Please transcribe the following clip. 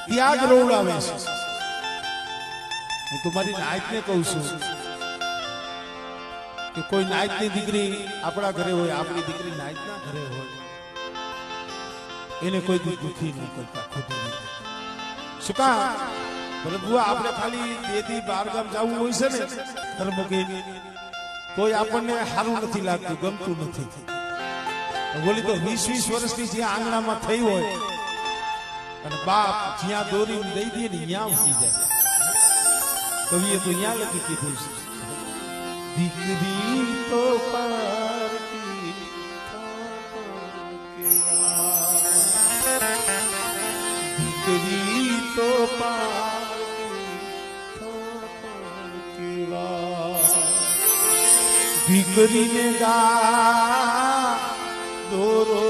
त्याग रोवડાવે છે હું તમારી નાયકને કહું છું કે કોઈ નાયકની દીકરી આપણા ઘરે હોય, આપણી દીકરી નાયકના ઘરે હોય, એને કોઈ દુખી ન કરતા ખોટું નહીં. શું કા પ્રભુ આપણે ખાલી દેદી બાર ગામ જવું હોય છે ને ધર્મ કે તોય આપણને સારું નથી લાગતું, ગમતું નથી. બોલી તો 20-20 વર્ષની જ્યાં આંગણામાં થઈ હોય અને બાપ જ્યાં દોરીને દઈ દે ને ત્યાં ઉઠી જાય. કવિએ તો ત્યાં લખી કીધું છે, દીકરી તો પારકી દીકરી તો પારકી દીકરીને ગા દોરો